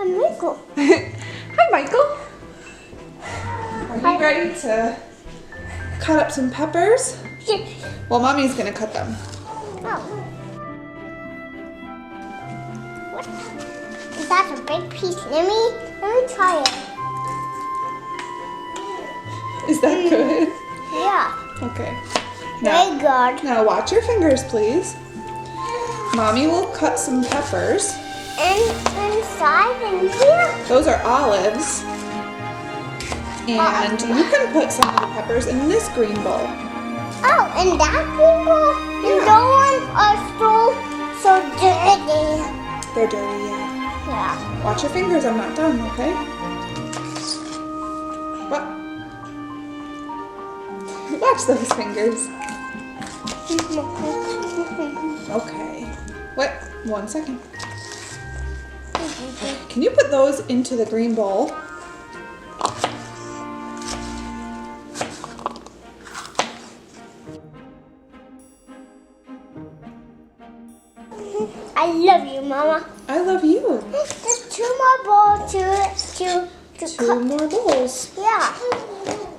I'm Michael. Hi, Michael. Are you ready to cut up some peppers? Yes. Well, Mommy's gonna cut them. Oh. What? That's a big piece. Let me try it. Is that good? Yeah. Okay. Very good. Now watch your fingers, please. Mommy will cut some peppers. Inside and here. Those are olives. And you can put some of the peppers in this green bowl. Oh, and that people, Yeah. those are so dirty. They're dirty, yeah. Yeah. Watch your fingers, I'm not done, okay? What? Watch those fingers. Okay. Wait, 1 second. Can you put those into the green bowl? I love you, Mama. I love you. There's 2 more bowls to Two cook. more bowls. Yeah.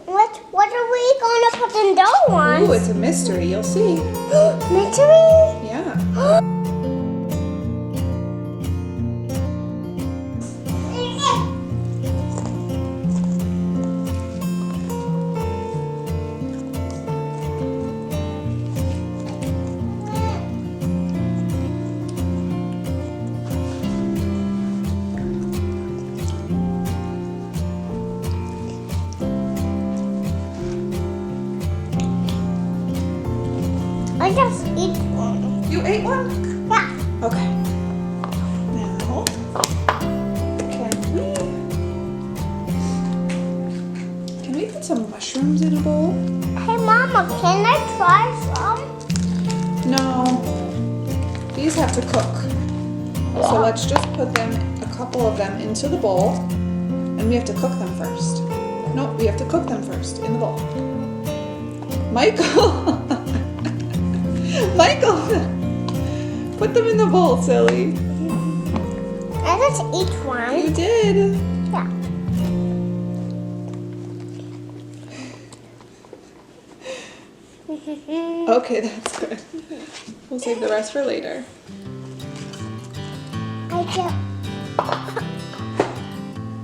What are we gonna put in those ones? Ooh, it's a mystery. You'll see. Mystery? Yeah. I just eat one. You ate one? Yeah. Okay. Now, can we put some mushrooms in a bowl? Hey, Mama, can I try some? No. These have to cook. So let's just put them, a couple of them, into the bowl. And we have to cook them first. No, we have to cook them first in the bowl. Michael! Michael! Put them in the bowl, silly. I just eat one. You did. Yeah. Okay, that's good. We'll save the rest for later. I just,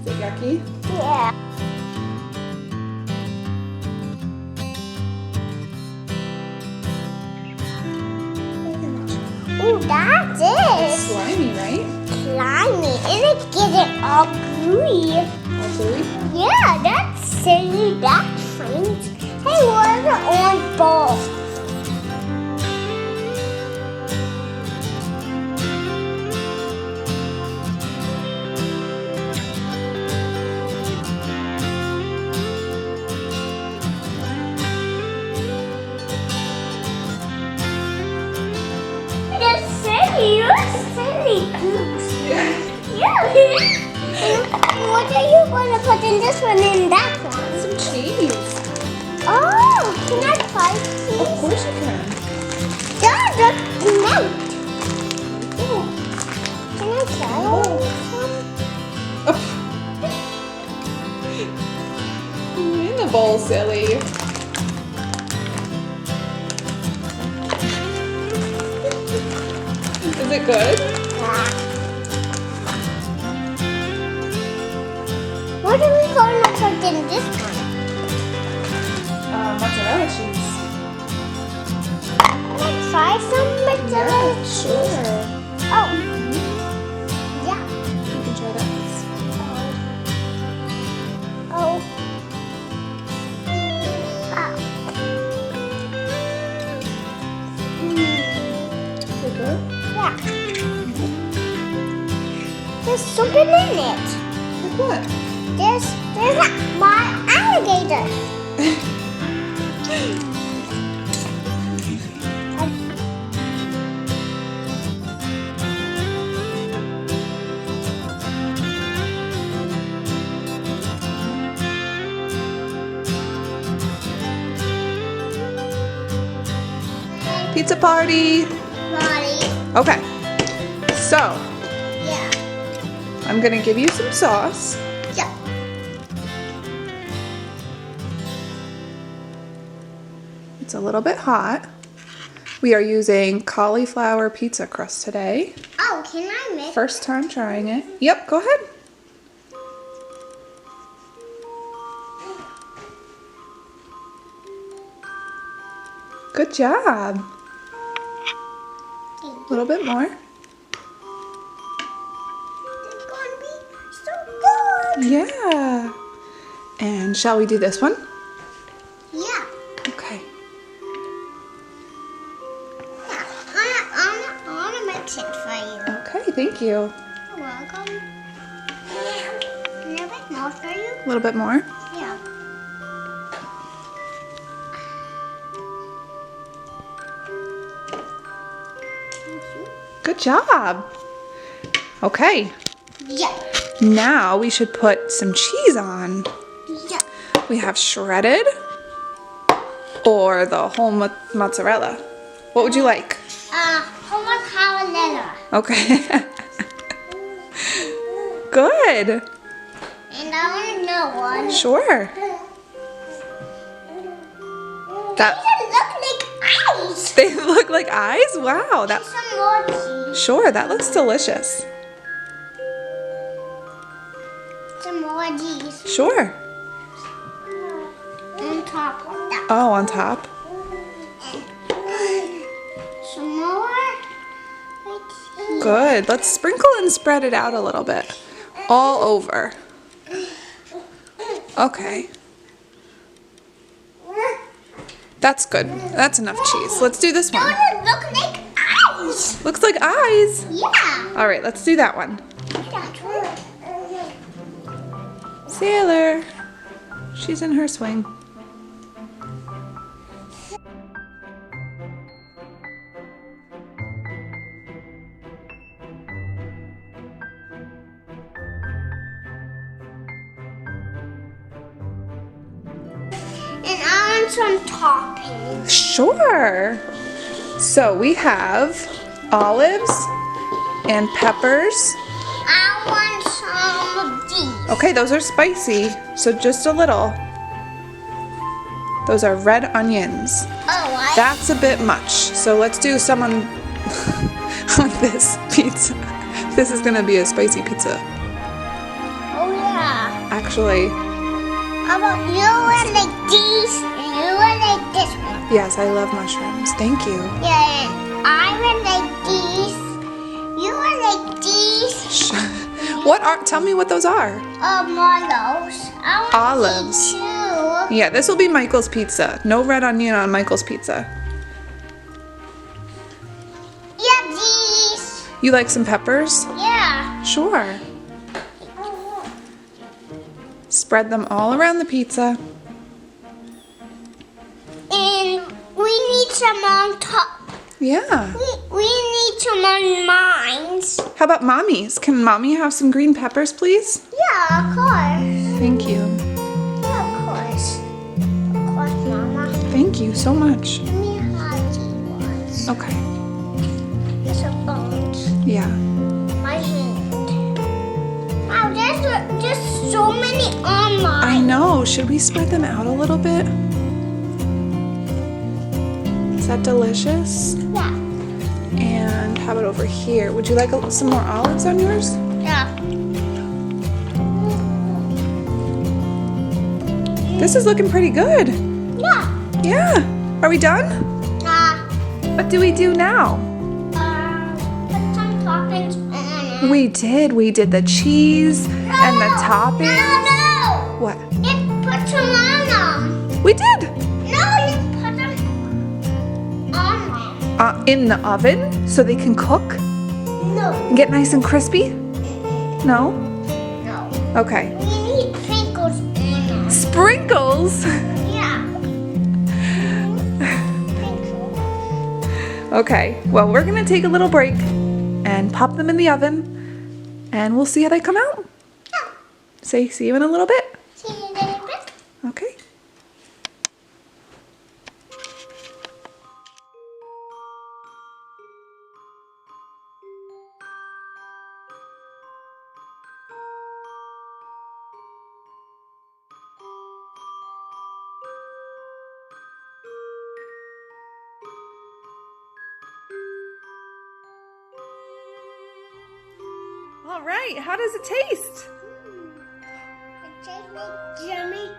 Is it yucky? yeah. Ooh, that's it. Slimy, right? Slimy. And it gets it all gooey. All gooey? Yeah, that's silly. That's funny. Hey, where's the orange bowl? You're silly. You're silly goose. Yeah. And what are you going to put in this one and that one? Some cheese. Oh, can I try Of please? course you can. Yeah, that's melt. Can I try all In the bowl, silly. Is it good? What are we going to put in this one? Mozzarella cheese. Can I try some mozzarella cheese? Sure. Oh. Yeah. You can try that. Oh. Ah. Is it good? Yeah. There's something in it. Like what? There's my alligator. Pizza party. Body. Okay. So, Yeah. I'm gonna give you some sauce. Yeah. It's a little bit hot. We are using cauliflower pizza crust today. Oh, can I mix? First time trying it. Yep, go ahead. Good job. A little bit more. It's gonna be so good. Yeah. And shall we do this one? Yeah. Okay. I wanna mix it for you. Okay, thank you. You're welcome. A little bit more for you? A little bit more. Yeah. Good job. Okay. Yeah. Now we should put some cheese on. Yeah. We have shredded or the whole mozzarella. What would you like? Homemadepizza. Okay. Good. And I want another one. Sure. That They look like eyes. they look like eyes? Wow. That Some more cheese. sure, that looks delicious. Some more cheese. Sure. On top of that. Oh, on top. Some more. Good. Let's sprinkle and spread it out a little bit. All over. Okay. That's good. That's enough cheese. Let's do this one. Don't it look like eyes? Looks like eyes. Yeah. All right, let's do that one. Sailor. She's in her swing. And I want some toppings. Sure. So we have olives and peppers. I want some of these. Okay, those are spicy, so just a little. Those are red onions. Oh, That's a bit much, so let's do some on, on this pizza. This is gonna be a spicy pizza. Oh, yeah. Actually, How about you and like these, and you and like this one? yes, I love mushrooms. Thank you. Yeah, and I and like these. You and like these. What are, tell me what those are. Olives. I want Olives. these too. Yeah, this will be Michael's pizza. No red onion on Michael's pizza. Yeah, these. You like some peppers? Yeah. Sure. Spread them all around the pizza. And we need some on top. Yeah. We need some on mines. How about mommy's? Can mommy have some green peppers, please? Yeah, of course. Thank you. Yeah, of course. Of course, Mama. Thank you so much. Give me hearty ones. Okay. There's some bones. Yeah. My hand. Wow, there's just so many on I mine. know. Should we spread them out a little bit? Is that delicious? Yeah. And how about over here? Would you like some more olives on yours? Yeah. This is looking pretty good. Yeah. Yeah. Are we done? What do we do now? Put some toppings on it. We did the cheese and the toppings. No. What? You put some on them. We did. No, you put them on them. In the oven so they can cook No. and get nice and crispy? No? No. Okay. We need sprinkles on them. Sprinkles? Yeah. Sprinkles. Okay. Well, we're going to take a little break and pop them in the oven and we'll see how they come out. Yeah. Say see you in a little bit. See you in a little bit. Okay. All right, how does it taste? It tastes like yummy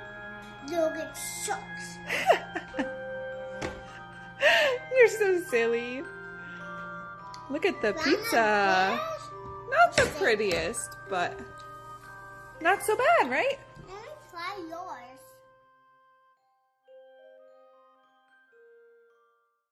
yogurt socks. You're so silly. Look at the pizza. Not the prettiest, but not so bad, right? Let me try yours.